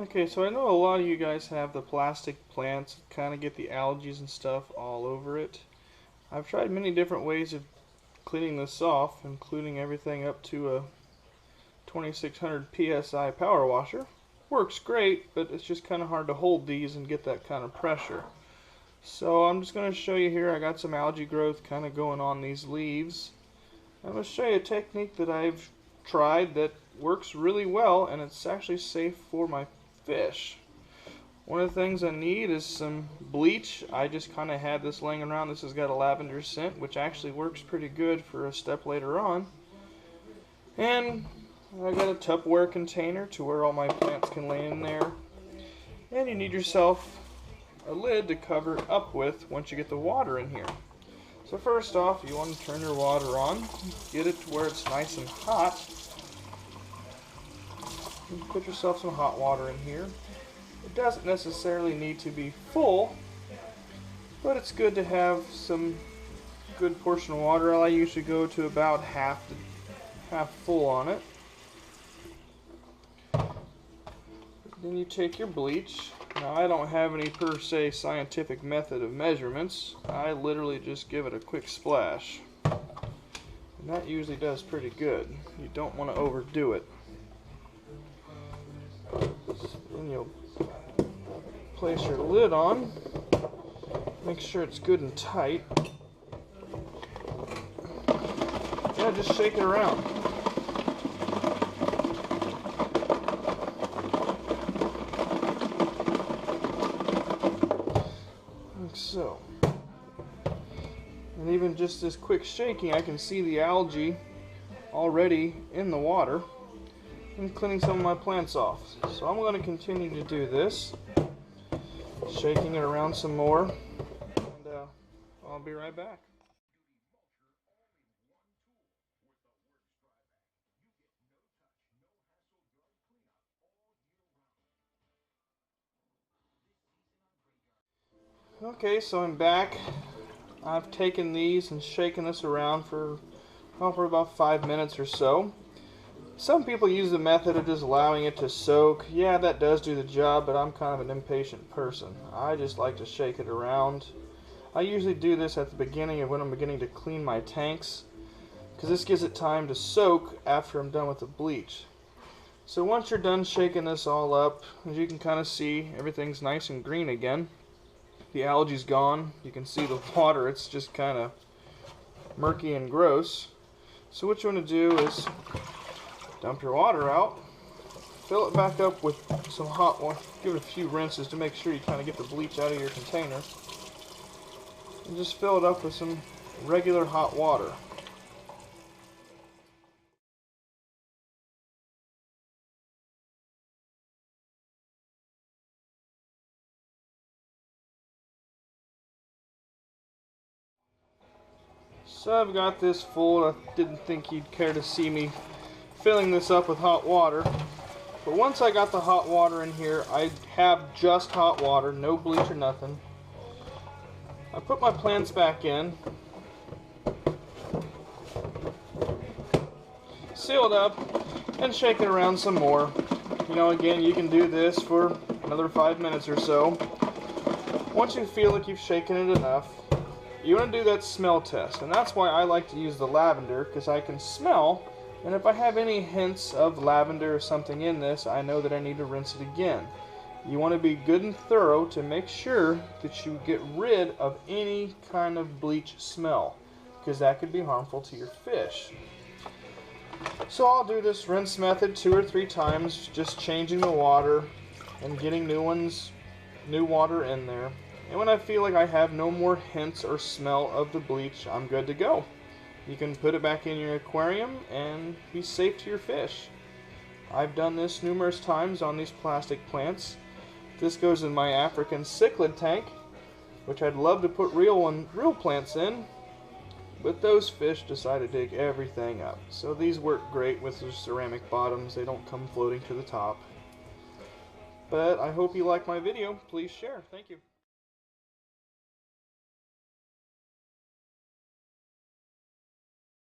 Okay, so I know a lot of you guys have the plastic plants, kind of get the algae and stuff all over it. I've tried many different ways of cleaning this off, including everything up to a 2600 psi power washer. Works great, but it's just kind of hard to hold these and get that kind of pressure. So I'm just going to show you here, I got some algae growth kind of going on these leaves. I'm going to show you a technique that I've tried that works really well, and it's actually safe for my fish. One of the things I need is some bleach. I just kind of had this laying around. This has got a lavender scent, which actually works pretty good for a step later on. And I got a Tupperware container to where all my plants can lay in there. And you need yourself a lid to cover it up with once you get the water in here. So first off, you want to turn your water on, get it to where it's nice and hot. You put yourself some hot water in here. It doesn't necessarily need to be full, but it's good to have some good portion of water. I usually go to about half full on it. Then you take your bleach. Now I don't have any per se scientific method of measurements. I literally just give it a quick splash. And that usually does pretty good. You don't want to overdo it. Then you'll place your lid on. Make sure it's good and tight. Yeah, just shake it around. Like so. And even just this quick shaking, I can see the algae already in the water and cleaning some of my plants off. So I'm going to continue to do this, shaking it around some more, and I'll be right back. Okay, so I'm back. I've taken these and shaken this around for about 5 minutes or so. Some people use the method of just allowing it to soak. Yeah, that does do the job, but I'm kind of an impatient person. I just like to shake it around. I usually do this at the beginning of when I'm beginning to clean my tanks, because this gives it time to soak after I'm done with the bleach. So once you're done shaking this all up, as you can kind of see, everything's nice and green again. The algae's gone. You can see the water, it's just kind of murky and gross. So what you want to do is dump your water out, fill it back up with some hot water, give it a few rinses to make sure you kind of get the bleach out of your container, and just fill it up with some regular hot water. So I've got this full. I didn't think you'd care to see me filling this up with hot water. But once I got the hot water in here, I have just hot water, no bleach or nothing. I put my plants back in, seal it up, and shake it around some more. You know, again, you can do this for another 5 minutes or so. Once you feel like you've shaken it enough, you want to do that smell test, and that's why I like to use the lavender, because I can smell, and if I have any hints of lavender or something in this, I know that I need to rinse it again. You want to be good and thorough to make sure that you get rid of any kind of bleach smell, because that could be harmful to your fish. So I'll do this rinse method 2 or 3 times, just changing the water and getting new water in there. And when I feel like I have no more hints or smell of the bleach, I'm good to go. You can put it back in your aquarium and be safe to your fish. I've done this numerous times on these plastic plants. This goes in my African cichlid tank, which I'd love to put real plants in, but those fish decide to dig everything up. So these work great with the ceramic bottoms. They don't come floating to the top. But I hope you like my video. Please share. Thank you.